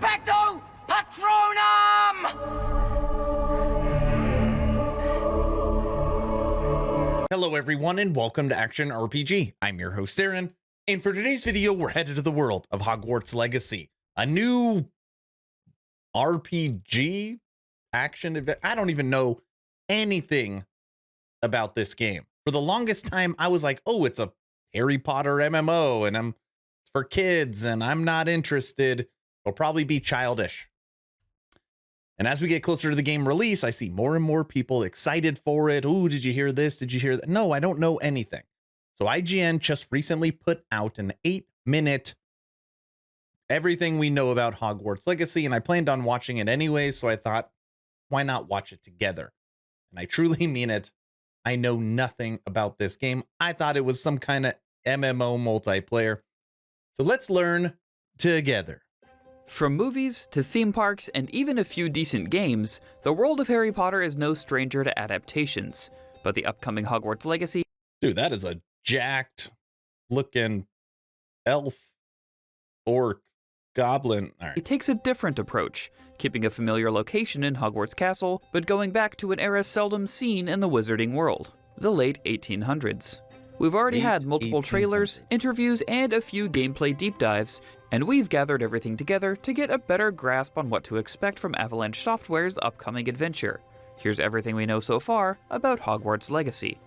Expecto Patronum! Hello everyone and welcome to Action RPG. I'm your host Aaron, and for today's video we're headed to the world of Hogwarts Legacy, a new RPG action event. I don't even know anything about this game. For the longest time I was like, oh, it's a Harry Potter MMO and it's for kids and I'm not interested. It'll probably be childish. And as we get closer to the game release, I see more and more people excited for it. Ooh, did you hear this? Did you hear that? No, I don't know anything. So IGN just recently put out an 8-minute everything we know about Hogwarts Legacy, and I planned on watching it anyway, so I thought, why not watch it together? And I truly mean it. I know nothing about this game. I thought it was some kind of MMO multiplayer. So let's learn together. From movies to theme parks and even a few decent games, the world of Harry Potter is no stranger to adaptations. But the upcoming Hogwarts Legacy... Dude, that is a jacked looking elf, orc, goblin. All right. It takes a different approach, keeping a familiar location in Hogwarts Castle, but going back to an era seldom seen in the wizarding world, the late 1800s. We've already had multiple trailers, interviews, and a few gameplay deep dives, and we've gathered everything together to get a better grasp on what to expect from Avalanche Software's upcoming adventure. Here's everything we know so far about Hogwarts Legacy.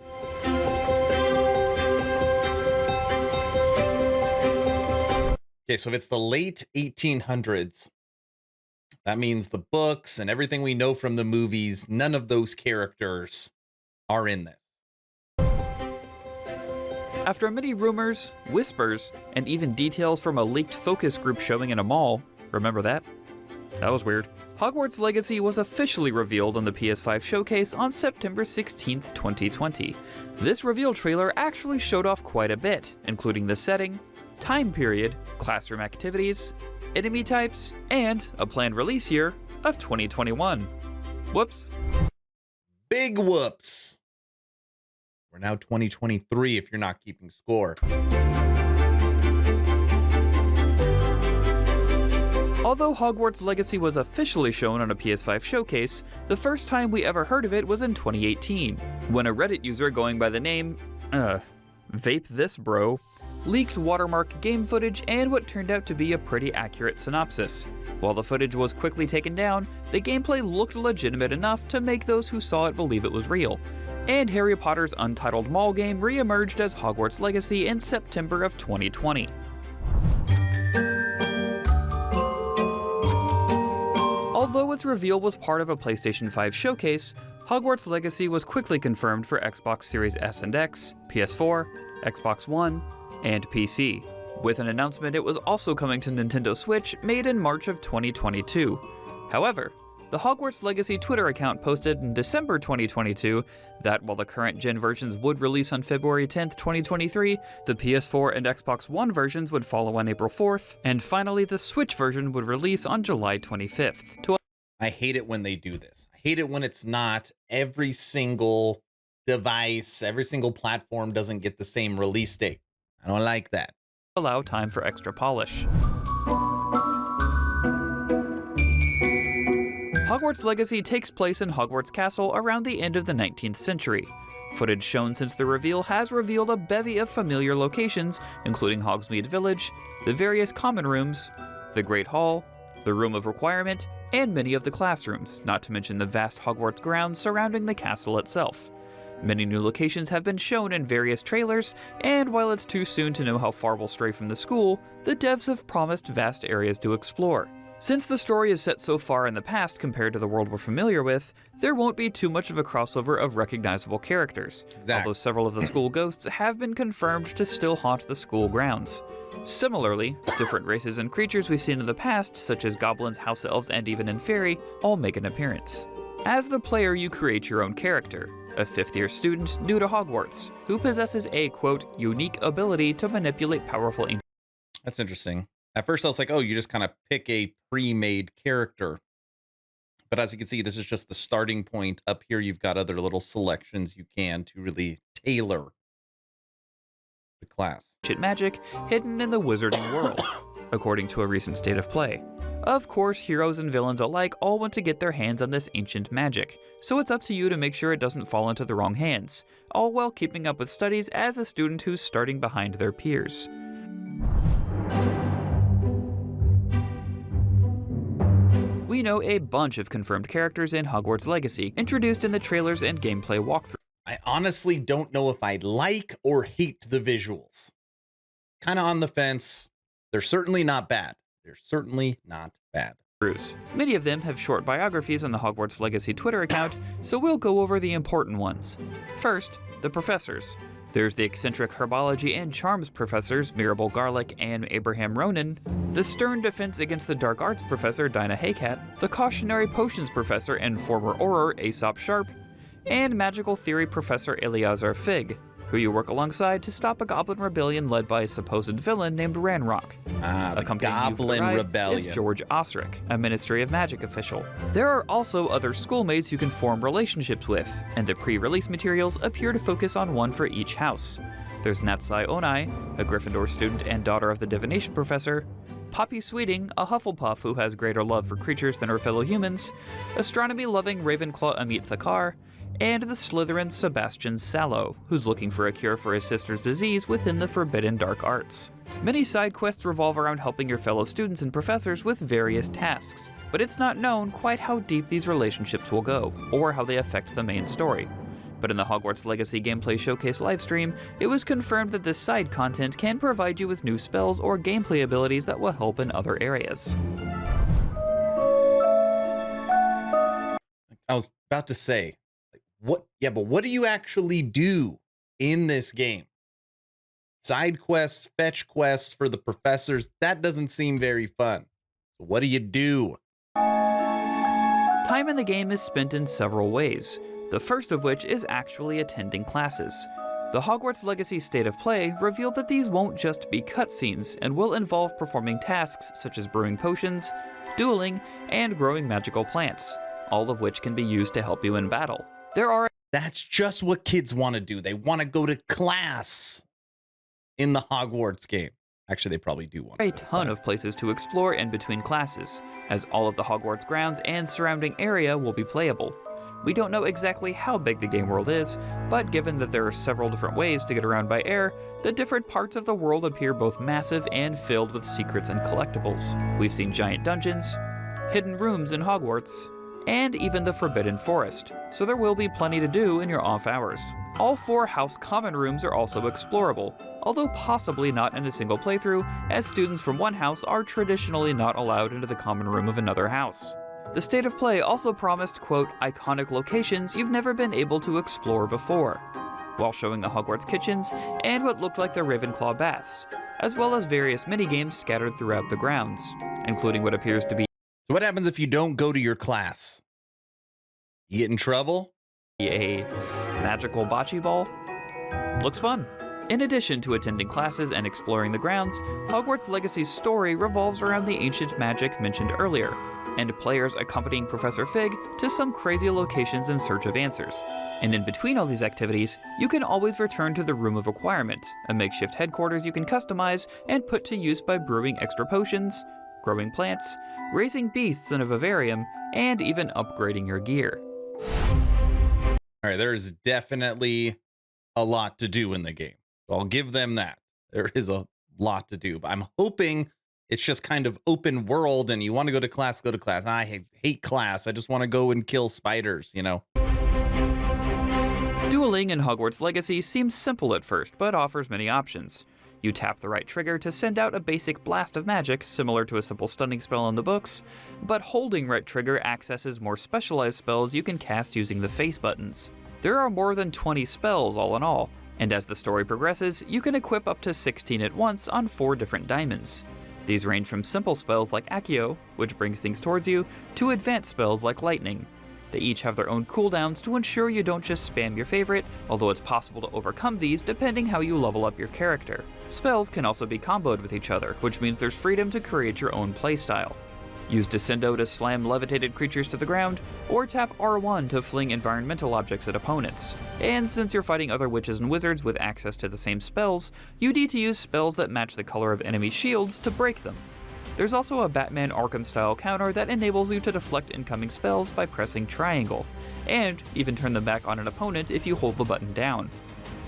Okay, so if it's the late 1800s, that means the books and everything we know from the movies, none of those characters are in this. After many rumors, whispers, and even details from a leaked focus group showing in a mall, remember that? That was weird. Hogwarts Legacy was officially revealed on the PS5 Showcase on September 16th, 2020. This reveal trailer actually showed off quite a bit, including the setting, time period, classroom activities, enemy types, and a planned release year of 2021. Whoops. Big whoops. We're now 2023 if you're not keeping score. Although Hogwarts Legacy was officially shown on a PS5 showcase, the first time we ever heard of it was in 2018, when a Reddit user going by the name, Vape This Bro, leaked watermark game footage and what turned out to be a pretty accurate synopsis. While the footage was quickly taken down, the gameplay looked legitimate enough to make those who saw it believe it was real. And Harry Potter's untitled mall game re-emerged as Hogwarts Legacy in September of 2020. Although its reveal was part of a PlayStation 5 showcase, Hogwarts Legacy was quickly confirmed for Xbox Series S and X, PS4, Xbox One, and PC. With an announcement it was also coming to Nintendo Switch made in March of 2022. However, the Hogwarts Legacy Twitter account posted in December 2022 that while the current gen versions would release on February 10th, 2023, the PS4 and Xbox One versions would follow on April 4th, and finally the Switch version would release on July 25th. I hate it when they do this. I hate it when it's not every single device, every single platform doesn't get the same release date. I don't like that. Allow time for extra polish. Hogwarts Legacy takes place in Hogwarts Castle around the end of the 19th century. Footage shown since the reveal has revealed a bevy of familiar locations, including Hogsmeade Village, the various common rooms, the Great Hall, the Room of Requirement, and many of the classrooms, not to mention the vast Hogwarts grounds surrounding the castle itself. Many new locations have been shown in various trailers, and while it's too soon to know how far we'll stray from the school, the devs have promised vast areas to explore. Since the story is set so far in the past compared to the world we're familiar with, there won't be too much of a crossover of recognizable characters, although several of the school ghosts have been confirmed to still haunt the school grounds. Similarly, different races and creatures we've seen in the past, such as goblins, house elves, and even Inferi, all make an appearance. As the player, you create your own character, a fifth-year student new to Hogwarts, who possesses a, quote, unique ability to manipulate powerful... That's interesting. At first I was like, oh, you just kind of pick a pre-made character. But as you can see, this is just the starting point. Up here, you've got other little selections you can to really tailor the class. Magic hidden in the wizarding world, according to a recent state of play. Of course, heroes and villains alike all want to get their hands on this ancient magic, so it's up to you to make sure it doesn't fall into the wrong hands, all while keeping up with studies as a student who's starting behind their peers. We know a bunch of confirmed characters in Hogwarts Legacy, introduced in the trailers and gameplay walkthrough. I honestly don't know if I like or hate the visuals. Kind of on the fence. They're certainly not bad. They're certainly not bad. Many of them have short biographies on the Hogwarts Legacy Twitter account, so we'll go over the important ones. First, the professors. There's the eccentric herbology and charms professors Mirabel Garlick and Abraham Ronan, the stern defense against the dark arts professor Dinah Haycat, the cautionary potions professor and former Auror Aesop Sharp, and magical theory professor Eleazar Fig, who you work alongside to stop a goblin rebellion led by a supposed villain named Ranrock. The Goblin Rebellion is George Osric, a Ministry of Magic official. There are also other schoolmates you can form relationships with, and the pre-release materials appear to focus on one for each house. There's Natsai Onai, a Gryffindor student and daughter of the divination professor, Poppy Sweeting, a Hufflepuff who has greater love for creatures than her fellow humans, astronomy-loving Ravenclaw Amit Thakar, and the Slytherin Sebastian Sallow, who's looking for a cure for his sister's disease within the forbidden dark arts. Many side quests revolve around helping your fellow students and professors with various tasks, but it's not known quite how deep these relationships will go, or how they affect the main story. But in the Hogwarts Legacy Gameplay Showcase livestream, it was confirmed that this side content can provide you with new spells or gameplay abilities that will help in other areas. I was about to say, what do you actually do in this game? Side quests, fetch quests for the professors, that doesn't seem very fun. What do you do? Time in the game is spent in several ways, the first of which is actually attending classes. The Hogwarts Legacy State of Play revealed that these won't just be cutscenes and will involve performing tasks such as brewing potions, dueling, and growing magical plants, all of which can be used to help you in battle. That's just what kids want to do. They want to go to class in the Hogwarts game. Actually, they probably do want a ton of places to explore in between classes, as all of the Hogwarts grounds and surrounding area will be playable. We don't know exactly how big the game world is, but given that there are several different ways to get around by air, the different parts of the world appear both massive and filled with secrets and collectibles. We've seen giant dungeons, hidden rooms in Hogwarts, and even the Forbidden Forest, so there will be plenty to do in your off hours. All 4 house common rooms are also explorable, although possibly not in a single playthrough, as students from one house are traditionally not allowed into the common room of another house. The State of Play also promised, quote, iconic locations you've never been able to explore before, while showing the Hogwarts kitchens and what looked like the Ravenclaw baths, as well as various minigames scattered throughout the grounds, including what appears to be So what happens if you don't go to your class? You get in trouble? a magical bocce ball. Looks fun. In addition to attending classes and exploring the grounds, Hogwarts Legacy's story revolves around the ancient magic mentioned earlier, and players accompanying Professor Fig to some crazy locations in search of answers. And in between all these activities, you can always return to the Room of Requirement, a makeshift headquarters you can customize and put to use by brewing extra potions, growing plants, raising beasts in a vivarium, and even upgrading your gear. All right, there's definitely a lot to do in the game. I'll give them that. There is a lot to do, but I'm hoping it's just kind of open world and you want to go to class, go to class. I hate class. I just want to go and kill spiders, you know? Dueling in Hogwarts Legacy seems simple at first, but offers many options. You tap the right trigger to send out a basic blast of magic, similar to a simple stunning spell in the books, but holding right trigger accesses more specialized spells you can cast using the face buttons. There are more than 20 spells all in all, and as the story progresses, you can equip up to 16 at once on 4 different diamonds. These range from simple spells like Accio, which brings things towards you, to advanced spells like Lightning. They each have their own cooldowns to ensure you don't just spam your favorite, although it's possible to overcome these depending how you level up your character. Spells can also be comboed with each other, which means there's freedom to create your own playstyle. Use Descendo to slam levitated creatures to the ground, or tap R1 to fling environmental objects at opponents. And since you're fighting other witches and wizards with access to the same spells, you need to use spells that match the color of enemy shields to break them. There's also a Batman Arkham-style counter that enables you to deflect incoming spells by pressing triangle, and even turn them back on an opponent if you hold the button down.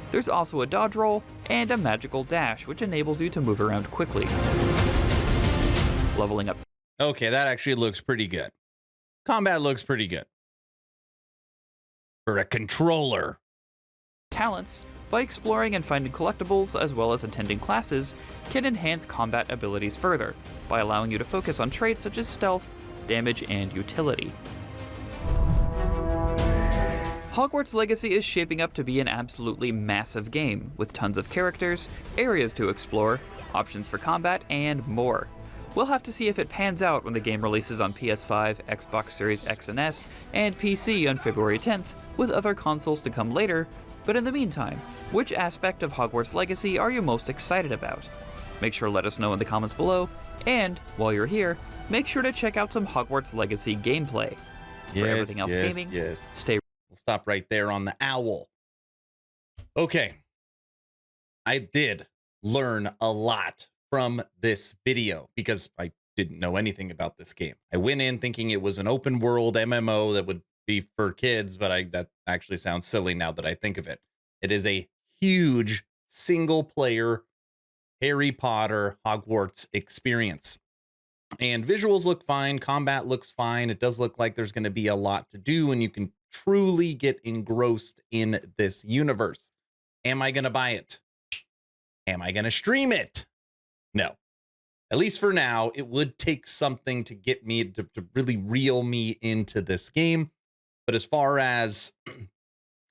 There's also a dodge roll and a magical dash, which enables you to move around quickly. Leveling up. Okay, that actually looks pretty good. Combat looks pretty good. For a controller. Talents, by exploring and finding collectibles as well as attending classes, can enhance combat abilities further, by allowing you to focus on traits such as stealth, damage, and utility. Hogwarts Legacy is shaping up to be an absolutely massive game, with tons of characters, areas to explore, options for combat, and more. We'll have to see if it pans out when the game releases on PS5, Xbox Series X and S, and PC on February 10th, with other consoles to come later, but in the meantime, which aspect of Hogwarts Legacy are you most excited about? Make sure to let us know in the comments below, and, while you're here, make sure to check out some Hogwarts Legacy gameplay. For everything else gaming, stay. We'll stop right there on the owl. Okay. I did learn a lot from this video because I didn't know anything about this game. I went in thinking it was an open world MMO that would be for kids, but that actually sounds silly now that I think of it. It is a huge single player Harry Potter Hogwarts experience. And visuals look fine, combat looks fine. It does look like there's going to be a lot to do and you can truly get engrossed in this universe. Am I going to buy it? Am I going to stream it? No. At least for now, it would take something to get me to really reel me into this game. But as far as,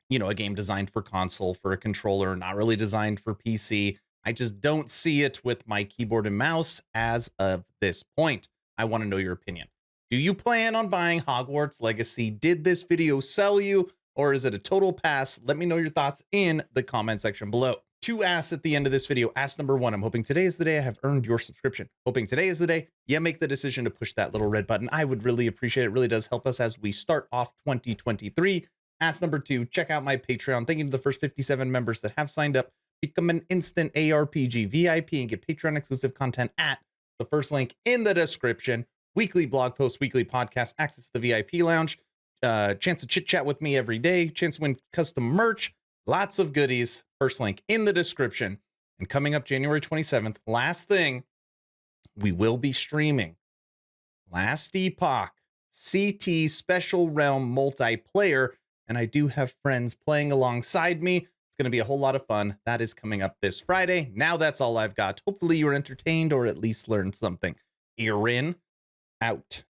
you know, a game designed for console, for a controller, not really designed for PC, I just don't see it with my keyboard and mouse as of this point. I want to know your opinion. Do you plan on buying Hogwarts Legacy? Did this video sell you, or is it a total pass? Let me know your thoughts in the comment section below. 2 asks at the end of this video. Ask number 1, I'm hoping today is the day I have earned your subscription. Hoping today is the day you make the decision to push that little red button. I would really appreciate it. It really does help us as we start off 2023. Ask number 2, check out my Patreon. Thank you to the first 57 members that have signed up. Become an instant ARPG VIP and get Patreon exclusive content at the first link in the description. Weekly blog posts, weekly podcast, access to the VIP lounge, chance to chit chat with me every day, chance to win custom merch, lots of goodies. First link in the description. And coming up January 27th, last thing, we will be streaming Last Epoch CT Special Realm multiplayer. And I do have friends playing alongside me. It's going to be a whole lot of fun. That is coming up this Friday. Now that's all I've got. Hopefully you're entertained or at least learned something. You're in, out.